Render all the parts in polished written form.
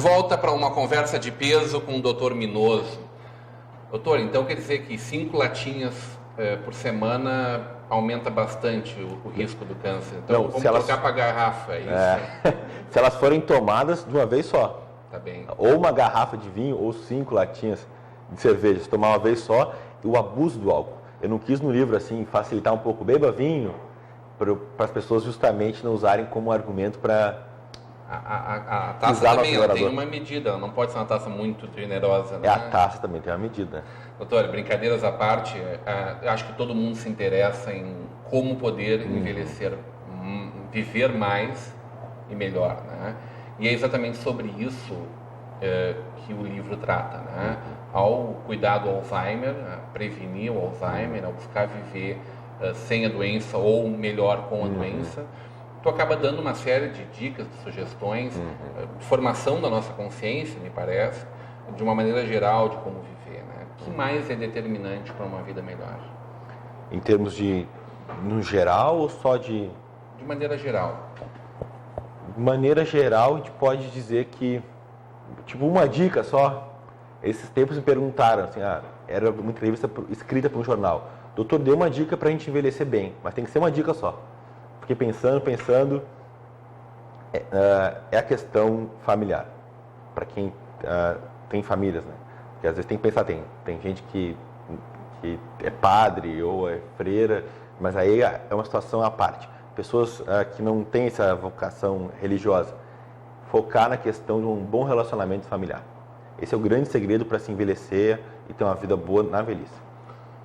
volta para uma conversa de peso com o Dr. Minoso. Doutor, então quer dizer que 5 latinhas por semana aumenta bastante o risco do câncer. Então vamos trocar para garrafa, é isso? Se elas forem tomadas de uma vez só. Tá bem. Ou uma garrafa de vinho ou 5 latinhas de cerveja. Se tomar uma vez só, e o abuso do álcool. Eu não quis no livro assim facilitar um pouco, beba vinho, para as pessoas justamente não usarem como argumento para... A taça também ela tem uma medida, ela não pode ser uma taça muito generosa, né? A taça também tem uma medida. Doutor, brincadeiras à parte, acho que todo mundo se interessa em como poder envelhecer, viver mais e melhor, né? E é exatamente sobre isso que o livro trata, né? Ao cuidar do Alzheimer, prevenir o Alzheimer, ao buscar viver sem a doença ou melhor com a doença, tu acaba dando uma série de dicas, de sugestões, formação da nossa consciência, me parece, de uma maneira geral de como viver, né? O que mais é determinante para uma vida melhor? Em termos de, no geral ou só de... De maneira geral. De maneira geral, a gente pode dizer que, tipo, uma dica só. Esses tempos me perguntaram, assim, era uma entrevista escrita para um jornal. Doutor, dê uma dica para a gente envelhecer bem, mas tem que ser uma dica só. Fiquei pensando, é a questão familiar, para quem tem famílias, né? Porque às vezes tem que pensar, tem gente que é padre ou é freira, mas aí é uma situação à parte. Pessoas que não têm essa vocação religiosa, focar na questão de um bom relacionamento familiar. Esse é o grande segredo para se envelhecer e ter uma vida boa na velhice.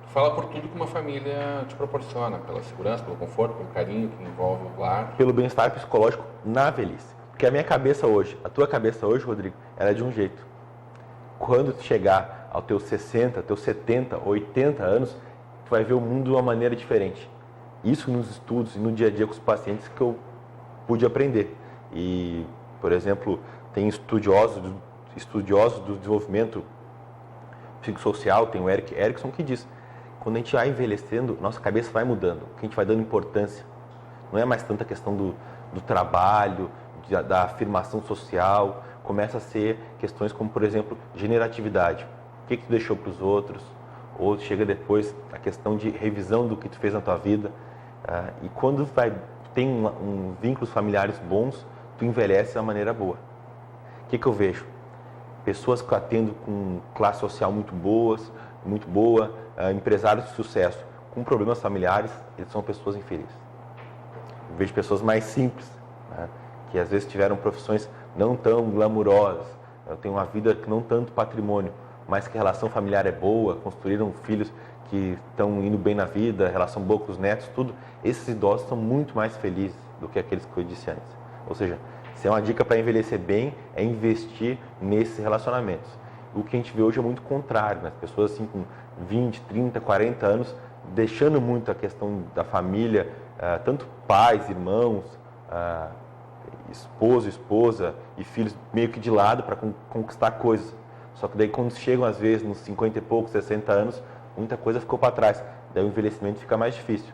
Fala por tudo que uma família te proporciona, pela segurança, pelo conforto, pelo carinho que envolve o lar. Pelo bem-estar psicológico na velhice. Porque a minha cabeça hoje, a tua cabeça hoje, Rodrigo, era de um jeito. Quando tu chegar aos teus 60, teus 70, 80 anos, tu vai ver o mundo de uma maneira diferente. Isso nos estudos e no dia a dia com os pacientes que eu pude aprender. E, por exemplo, tem estudiosos do desenvolvimento psicossocial, tem o Erik Erikson que diz: quando a gente vai envelhecendo, nossa cabeça vai mudando, que a gente vai dando importância. Não é mais tanta questão do trabalho, da afirmação social, começa a ser questões como, por exemplo, generatividade. O que tu deixou para os outros? Ou chega depois a questão de revisão do que tu fez na tua vida. E quando tem vínculos familiares bons, tu envelhece de uma maneira boa. O que eu vejo? Pessoas que eu atendo com classe social muito boa, empresários de sucesso com problemas familiares, eles são pessoas infelizes. Eu vejo pessoas mais simples, né, que às vezes tiveram profissões não tão glamourosas, têm uma vida que não tanto patrimônio, mas que a relação familiar é boa, construíram filhos que estão indo bem na vida, relação boa com os netos, tudo. Esses idosos são muito mais felizes do que aqueles que eu disse antes. Ou seja, se é uma dica para envelhecer bem, é investir nesses relacionamentos. O que a gente vê hoje é muito contrário, né? As pessoas assim com 20, 30, 40 anos, deixando muito a questão da família, tanto pais, irmãos, esposo, esposa e filhos meio que de lado para conquistar coisas. Só que daí quando chegam às vezes nos 50 e poucos, 60 anos, muita coisa ficou para trás. Daí o envelhecimento fica mais difícil.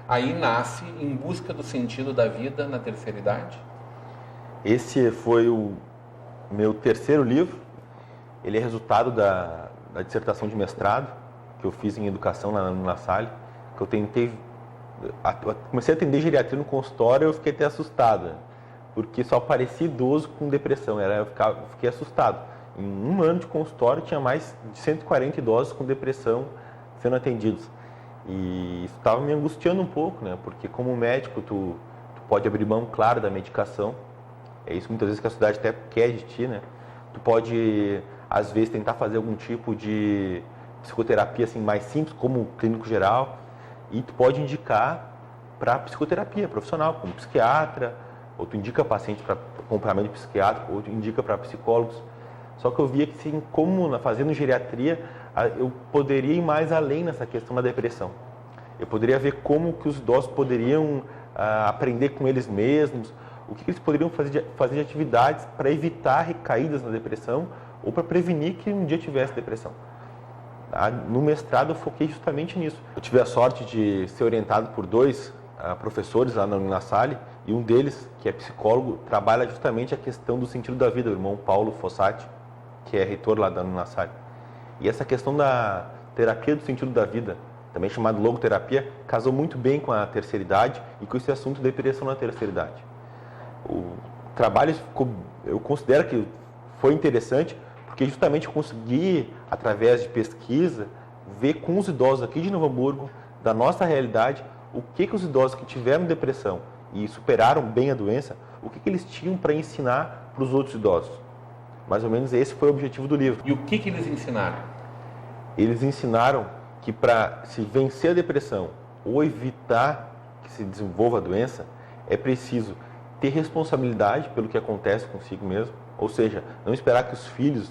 Aí nasce Em Busca do Sentido da Vida na Terceira Idade? Esse foi o meu terceiro livro. Ele é resultado da dissertação de mestrado que eu fiz em educação na Salle, que eu tentei... comecei a atender geriatria no consultório e eu fiquei até assustado, porque só aparecia idoso com depressão. Eu fiquei assustado. Em um ano de consultório tinha mais de 140 idosos com depressão sendo atendidos. E isso estava me angustiando um pouco, né? Porque como médico tu pode abrir mão, claro, da medicação. É isso muitas vezes que a sociedade até quer de ti, né? Tu pode, às vezes, tentar fazer algum tipo de psicoterapia assim, mais simples, como clínico geral, e tu pode indicar para psicoterapia profissional, como psiquiatra, ou tu indica paciente para acompanhamento psiquiátrico, ou tu indica para psicólogos. Só que eu via que, assim, como fazendo geriatria, eu poderia ir mais além nessa questão da depressão. Eu poderia ver como que os idosos poderiam aprender com eles mesmos, o que eles poderiam fazer de atividades para evitar recaídas na depressão ou para prevenir que um dia tivesse depressão. No mestrado eu foquei justamente nisso. Eu tive a sorte de ser orientado por dois professores lá na Salle E um deles, que é psicólogo, trabalha justamente a questão do sentido da vida, o irmão Paulo Fossati, que é reitor lá da Unilassalle. E essa questão da terapia do sentido da vida, também chamada logoterapia, casou muito bem com a terceira idade e com esse assunto da depressão na terceira idade. O trabalho, eu considero que foi interessante, porque justamente eu consegui, através de pesquisa, ver com os idosos aqui de Novo Hamburgo, da nossa realidade, o que os idosos que tiveram depressão e superaram bem a doença, o que eles tinham para ensinar para os outros idosos. Mais ou menos esse foi o objetivo do livro. E o que eles ensinaram? Eles ensinaram que para se vencer a depressão ou evitar que se desenvolva a doença, é preciso ter responsabilidade pelo que acontece consigo mesmo, ou seja, não esperar que os filhos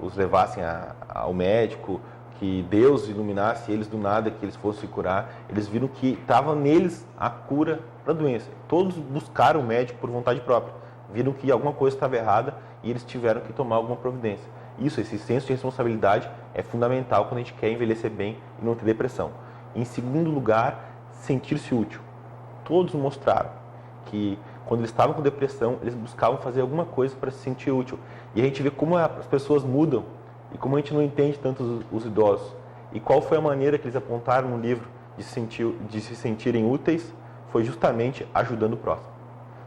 os levassem ao médico, que Deus iluminasse eles do nada, que eles fossem se curar. Eles viram que estava neles a cura para a doença. Todos buscaram o médico por vontade própria. Viram que alguma coisa estava errada e eles tiveram que tomar alguma providência. Isso, esse senso de responsabilidade é fundamental quando a gente quer envelhecer bem e não ter depressão. Em segundo lugar, sentir-se útil. Todos mostraram que quando eles estavam com depressão, eles buscavam fazer alguma coisa para se sentir útil. E a gente vê como as pessoas mudam e como a gente não entende tanto os idosos. E qual foi a maneira que eles apontaram no livro de se sentirem úteis? Foi justamente ajudando o próximo.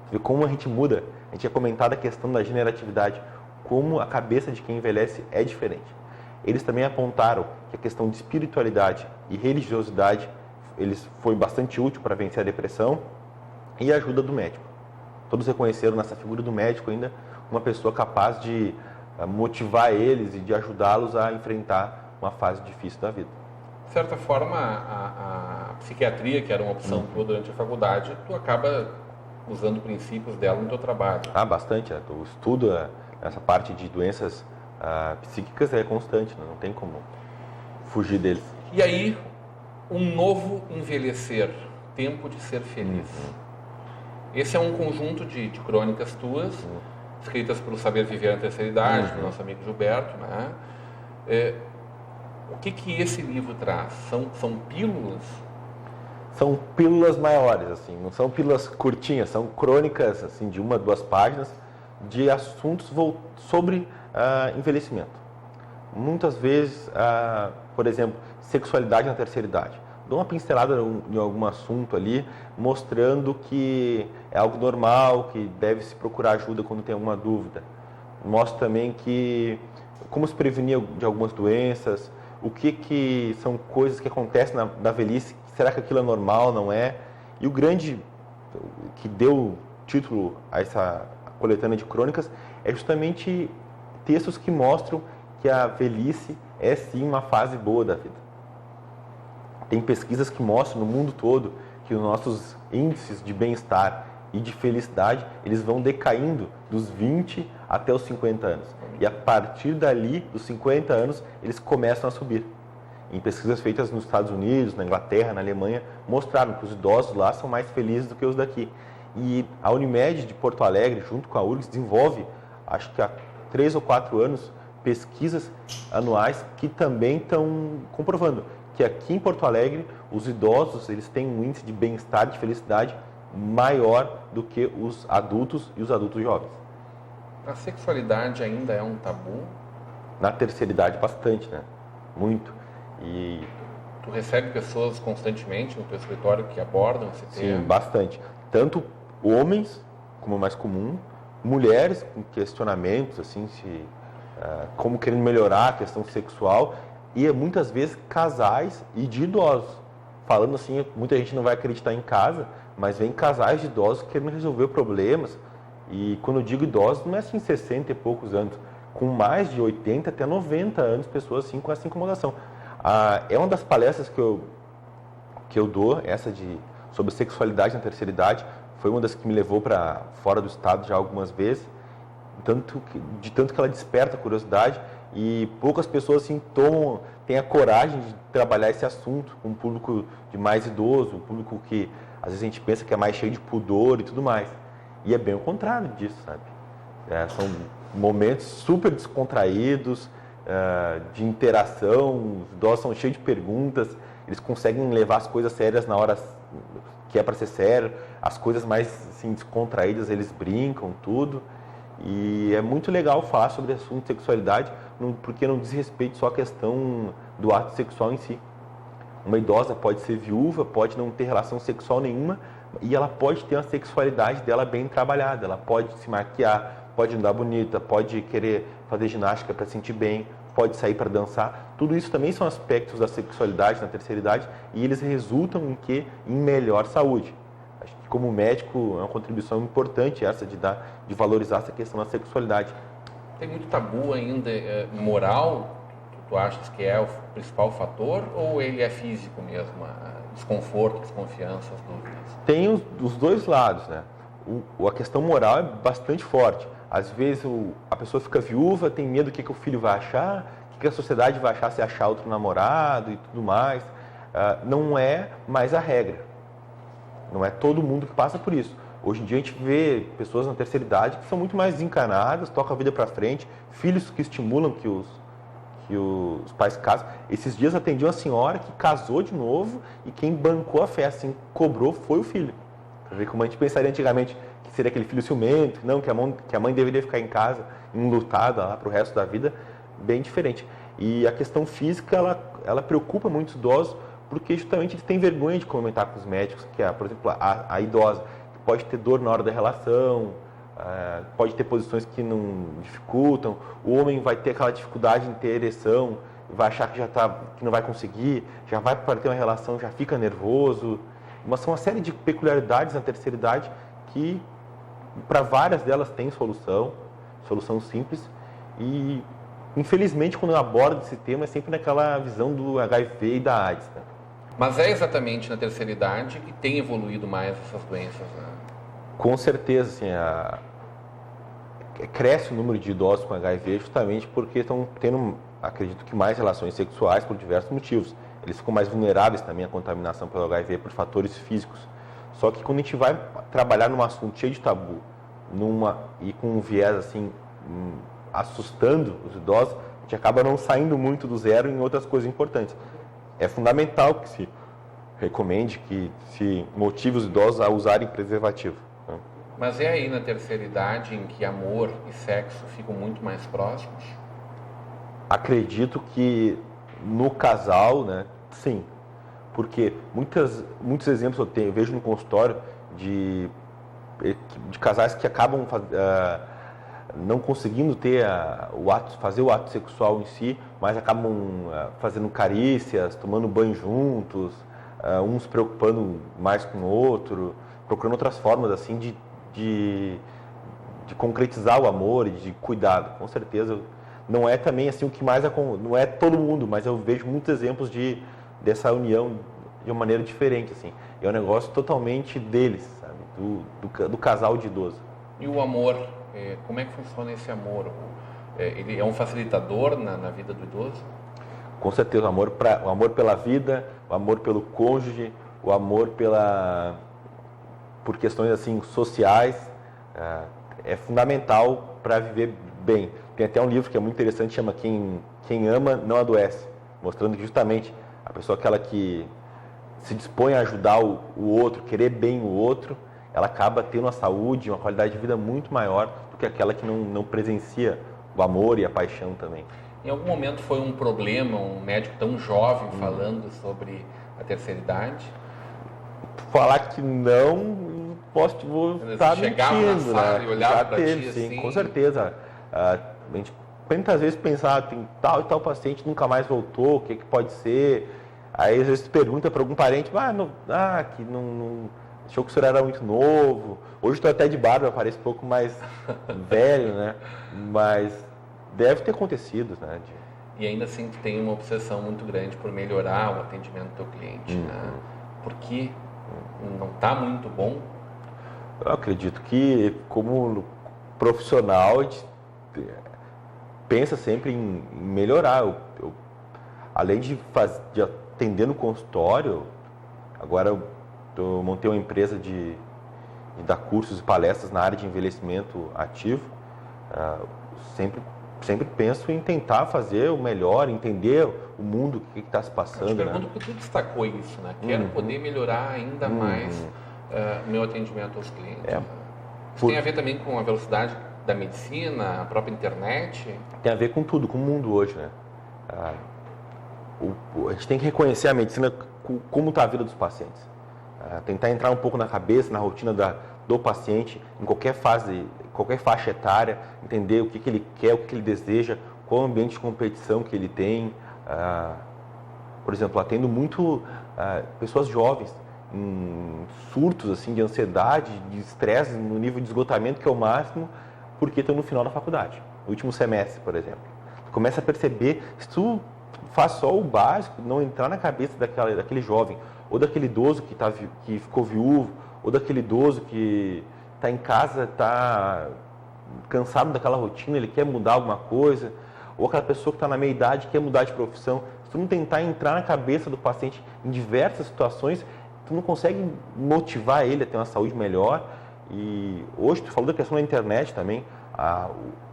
Você vê como a gente muda. A gente tinha comentado a questão da generatividade, como a cabeça de quem envelhece é diferente. Eles também apontaram que a questão de espiritualidade e religiosidade foi bastante útil para vencer a depressão e a ajuda do médico. Todos reconheceram nessa figura do médico ainda uma pessoa capaz de motivar eles e de ajudá-los a enfrentar uma fase difícil da vida. De certa forma, a psiquiatria, que era uma opção tua durante a faculdade, tu acaba usando princípios dela no teu trabalho. Bastante. O estudo, essa parte de doenças psíquicas é constante, não tem como fugir deles. E aí, um novo envelhecer, tempo de ser feliz. Esse é um conjunto de crônicas tuas, escritas pelo Saber Viver na Terceira Idade, do nosso amigo Gilberto, né? O que esse livro traz? São pílulas? São pílulas maiores, assim, não são pílulas curtinhas, são crônicas assim, de 1 a 2 páginas de assuntos sobre envelhecimento. Muitas vezes, por exemplo, sexualidade na terceira idade. Dou uma pincelada em algum assunto ali, mostrando que é algo normal, que deve se procurar ajuda quando tem alguma dúvida. Mostro também como se prevenir de algumas doenças, o que são coisas que acontecem na velhice, será que aquilo é normal, não é? E o grande que deu título a essa coletânea de crônicas é justamente textos que mostram que a velhice é sim uma fase boa da vida. Tem pesquisas que mostram no mundo todo que os nossos índices de bem-estar e de felicidade, eles vão decaindo dos 20 até os 50 anos. E a partir dali, dos 50 anos, eles começam a subir. Em pesquisas feitas nos Estados Unidos, na Inglaterra, na Alemanha, mostraram que os idosos lá são mais felizes do que os daqui. E a Unimed de Porto Alegre, junto com a URGS, desenvolve, acho que há 3 ou 4 anos, pesquisas anuais que também estão comprovando que aqui em Porto Alegre, os idosos eles têm um índice de bem-estar, de felicidade maior do que os adultos e os adultos jovens. A sexualidade ainda é um tabu? Na terceira idade, bastante, né? Muito. E tu recebe pessoas constantemente no teu escritório que abordam esse tema? Sim, bastante. Tanto homens, como é mais comum, mulheres com questionamentos, assim, como querendo melhorar a questão sexual, e muitas vezes casais e de idosos. Falando assim, muita gente não vai acreditar em casa, mas vem casais de idosos querendo resolver problemas. E quando eu digo idosos, não é assim 60 e poucos anos, com mais de 80 até 90 anos, pessoas assim com essa incomodação. É uma das palestras que eu dou, essa sobre sexualidade na terceira idade, foi uma das que me levou para fora do estado já algumas vezes, tanto que ela desperta a curiosidade e poucas pessoas assim têm a coragem de trabalhar esse assunto com um público de mais idoso, um público que às vezes a gente pensa que é mais cheio de pudor e tudo mais. E é bem o contrário disso, sabe? São momentos super descontraídos, de interação, os idosos são cheios de perguntas, eles conseguem levar as coisas sérias na hora que é para ser sério. as coisas mais assim, descontraídas, eles brincam, tudo. E é muito legal falar sobre assunto de sexualidade, porque não diz respeito só à questão do ato sexual em si. Uma idosa pode ser viúva, pode não ter relação sexual nenhuma, e ela pode ter uma sexualidade dela bem trabalhada. Ela pode se maquiar, pode andar bonita, pode querer fazer ginástica para se sentir bem, pode sair para dançar. Tudo isso também são aspectos da sexualidade na terceira idade, e eles resultam em quê? Em melhor saúde. Acho que como médico é uma contribuição importante essa de valorizar essa questão da sexualidade. Tem muito tabu ainda moral. Tu achas que é o principal fator ou ele é físico mesmo? Desconforto, desconfiança, as dúvidas? Tem os dois lados, né? A questão moral é bastante forte. Às vezes a pessoa fica viúva, tem medo do que o filho vai achar, o que a sociedade vai achar se achar outro namorado e tudo mais. Não é mais a regra. Não é todo mundo que passa por isso. Hoje em dia a gente vê pessoas na terceira idade que são muito mais desencanadas, tocam a vida para frente, filhos que estimulam que os pais casam. Esses dias atendi uma senhora que casou de novo e quem bancou a festa, quem cobrou foi o filho. Para ver como a gente pensaria antigamente que seria aquele filho ciumento, não, que a mãe deveria ficar em casa, enlutada lá para o resto da vida, bem diferente. E a questão física, ela preocupa muitos idosos, porque justamente eles têm vergonha de comentar com os médicos, que por exemplo, a idosa que pode ter dor na hora da relação, pode ter posições que não dificultam, o homem vai ter aquela dificuldade em ter ereção, vai achar que não vai conseguir, já vai para ter uma relação, já fica nervoso. Mas são uma série de peculiaridades na terceira idade que, para várias delas, tem solução simples. E, infelizmente, quando eu abordo esse tema, é sempre naquela visão do HIV e da AIDS, né? Mas é exatamente na terceira idade que tem evoluído mais essas doenças, né? Com certeza, assim, cresce o número de idosos com HIV justamente porque estão tendo, acredito que, mais relações sexuais por diversos motivos. Eles ficam mais vulneráveis também à contaminação pelo HIV por fatores físicos. Só que quando a gente vai trabalhar num assunto cheio de tabu, e com um viés assim, assustando os idosos, a gente acaba não saindo muito do zero em outras coisas importantes. É fundamental que se recomende, que se motive os idosos a usarem preservativo. Mas é aí na terceira idade em que amor e sexo ficam muito mais próximos? Acredito que no casal, né, sim. Porque muitos exemplos eu vejo no consultório de casais que acabam não conseguindo ter fazer o ato sexual em si, mas acabam fazendo carícias, tomando banho juntos, um se preocupando mais com o outro, procurando outras formas assim de concretizar o amor e de cuidado. Com certeza, não é também assim o que mais não é todo mundo, mas eu vejo muitos exemplos dessa união de uma maneira diferente, assim. É um negócio totalmente deles, sabe? Do casal de idoso. E o amor, como é que funciona esse amor? Ele é um facilitador na vida do idoso? Com certeza, o amor pela vida, o amor pelo cônjuge, o amor por questões assim sociais, é fundamental para viver bem. Tem até um livro que é muito interessante, chama Quem Ama Não Adoece, mostrando que justamente a pessoa aquela que se dispõe a ajudar o outro, querer bem o outro, ela acaba tendo uma saúde, uma qualidade de vida muito maior do que aquela que não presencia o amor e a paixão também. Em algum momento foi um problema, um médico tão jovem falando sobre a terceira idade? Falar que não, vou estar mentindo, na sala, né? E olhar Já para teve, ti, sim, assim. Com certeza. A gente quantas vezes pensar, tem tal e tal paciente nunca mais voltou, o que pode ser? Aí às vezes pergunta para algum parente, que não achou que o senhor era muito novo. Hoje estou até de barba, pareço um pouco mais velho, né? Mas deve ter acontecido, né? E ainda assim tu tem uma obsessão muito grande por melhorar o atendimento do teu cliente, né? Porque não está muito bom. Eu acredito que como profissional a gente pensa sempre em melhorar. Além de atender no consultório, agora eu montei uma empresa de dar cursos e palestras na área de envelhecimento ativo. Sempre penso em tentar fazer o melhor, entender o mundo, o que está se passando. Eu te pergunto porque tu destacou isso, né? Quero poder melhorar ainda mais meu atendimento aos clientes. Isso tem a ver também com a velocidade da medicina, a própria internet? Tem a ver com tudo, com o mundo hoje, né? A gente tem que reconhecer a medicina como está a vida dos pacientes. Tentar entrar um pouco na cabeça, na rotina do paciente, em qualquer fase, qualquer faixa etária, entender o que ele quer, o que ele deseja, qual o ambiente de competição que ele tem. Por exemplo, atendo muito pessoas jovens em surtos assim, de ansiedade, de estresse, no nível de esgotamento que é o máximo, porque estão no final da faculdade, no último semestre, por exemplo. Tu começa a perceber, se tu faz só o básico, não entrar na cabeça daquele jovem, ou daquele idoso que ficou viúvo, ou daquele idoso que está em casa, está cansado daquela rotina, ele quer mudar alguma coisa, ou aquela pessoa que está na meia idade quer mudar de profissão. Se tu não tentar entrar na cabeça do paciente em diversas situações, tu não consegue motivar ele a ter uma saúde melhor. E hoje, tu falou da questão da internet também,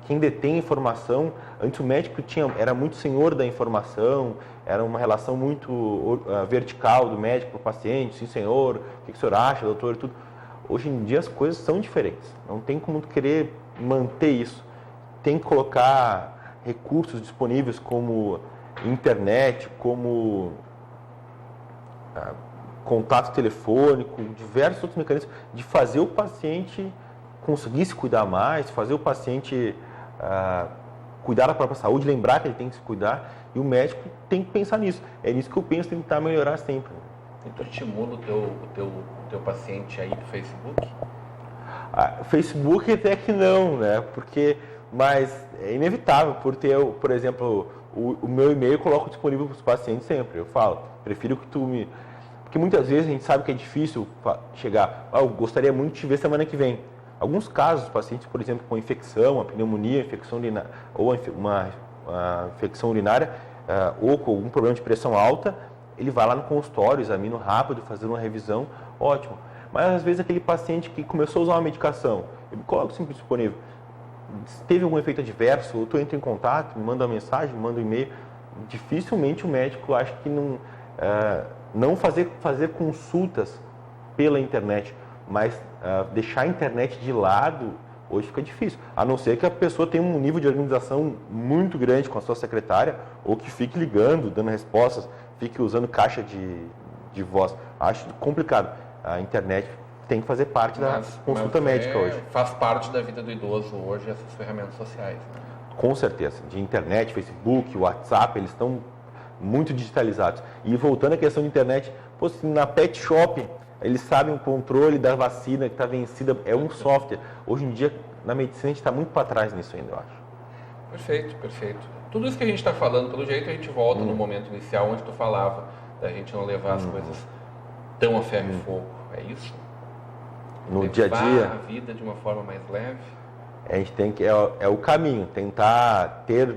quem detém informação, antes o médico era muito senhor da informação, era uma relação muito vertical do médico para o paciente, sim senhor, o que o senhor acha, doutor, tudo. Hoje em dia as coisas são diferentes, não tem como tu querer manter isso. Tem que colocar recursos disponíveis como internet, como contato telefônico, diversos outros mecanismos de fazer o paciente conseguir se cuidar mais, fazer o paciente cuidar da própria saúde, lembrar que ele tem que se cuidar, e o médico tem que pensar nisso. É nisso que eu penso, tentar melhorar sempre. E tu estimula o teu paciente aí pro Facebook? Facebook até que não, né? Mas é inevitável, por exemplo, o meu e-mail eu coloco disponível para os pacientes sempre. Eu falo, prefiro que tu me... Porque muitas vezes a gente sabe que é difícil chegar, eu gostaria muito de te ver semana que vem. Alguns casos, pacientes, por exemplo, com infecção, uma pneumonia, infecção urinária, ou uma infecção urinária, ou com algum problema de pressão alta, ele vai lá no consultório, examina rápido, fazer uma revisão, ótimo. Mas às vezes aquele paciente que começou a usar uma medicação, eu coloco sempre disponível. Se teve algum efeito adverso, ou tu entra em contato, me manda uma mensagem, me manda um e-mail, dificilmente o médico acha que não fazer consultas pela internet, mas deixar a internet de lado, hoje fica difícil. A não ser que a pessoa tenha um nível de organização muito grande com a sua secretária, ou que fique ligando, dando respostas, fique usando caixa de voz. Acho complicado. A internet tem que fazer parte da consulta médica hoje. Faz parte da vida do idoso hoje essas ferramentas sociais, né? Com certeza. De internet, Facebook, WhatsApp, eles estão muito digitalizados. E voltando à questão de internet, na pet shop, eles sabem o controle da vacina que está vencida, é um software. Hoje em dia, na medicina, a gente está muito para trás nisso ainda, eu acho. Perfeito, perfeito. Tudo isso que a gente está falando, pelo jeito, a gente volta no momento inicial onde tu falava da gente não levar as coisas tão a ferro e fogo. É isso? No levar dia a dia, a vida de uma forma mais leve? A gente tem que, é o caminho, tentar ter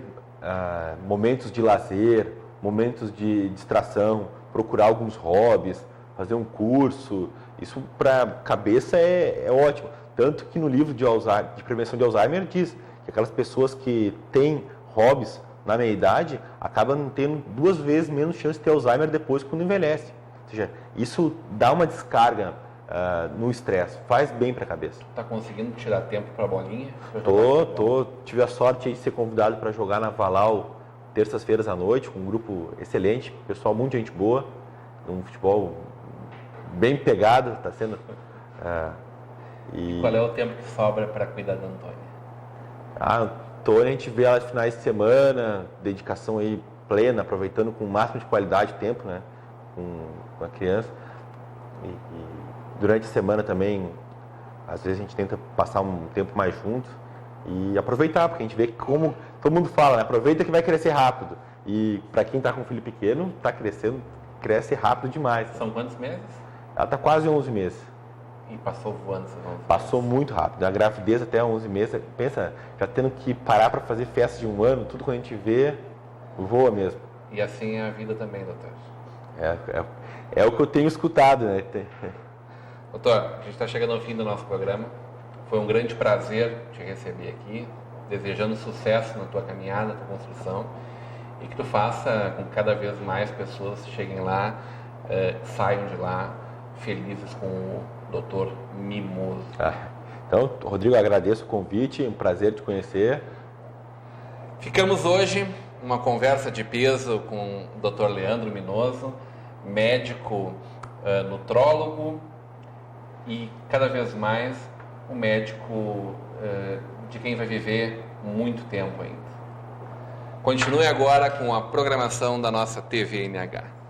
momentos de lazer, momentos de distração, procurar alguns hobbies, fazer um curso. Isso para a cabeça é ótimo. Tanto que no livro de prevenção de Alzheimer diz que aquelas pessoas que têm hobbies na meia idade acabam tendo 2 vezes menos chance de ter Alzheimer depois quando envelhece. Ou seja, isso dá uma descarga no estresse, faz bem para a cabeça. Tá conseguindo tirar tempo para a bolinha? Tive a sorte de ser convidado para jogar na Valau terças-feiras à noite, com um grupo excelente, pessoal, muita gente boa, um futebol bem pegado, está sendo... E qual é o tempo que sobra para cuidar da Antônia? A Antônia, a gente vê ela nos finais de semana, dedicação aí plena, aproveitando com o máximo de qualidade de tempo, né, com a criança. E durante a semana também, às vezes a gente tenta passar um tempo mais juntos e aproveitar, porque a gente vê que, como todo mundo fala, né, aproveita que vai crescer rápido. E para quem está com um filho pequeno, está crescendo, cresce rápido demais. São quantos meses? Ela está quase 11 meses. E passou voando esses 11 meses? Passou muito rápido. A gravidez até 11 meses, pensa, já tendo que parar para fazer festa de 1 ano, tudo quando a gente vê, voa mesmo. E assim é a vida também, doutor? É o que eu tenho escutado, né? Doutor, a gente está chegando ao fim do nosso programa. Foi um grande prazer te receber aqui, desejando sucesso na tua caminhada, na tua construção, e que tu faça com que cada vez mais pessoas cheguem lá, saiam de lá felizes com Dr. Mimoso. Então, Rodrigo, agradeço o convite, um prazer te conhecer. Ficamos hoje uma conversa de peso com o Dr. Leandro Minoso, médico nutrólogo e cada vez mais um médico de quem vai viver muito tempo ainda. Continue agora com a programação da nossa TV NH.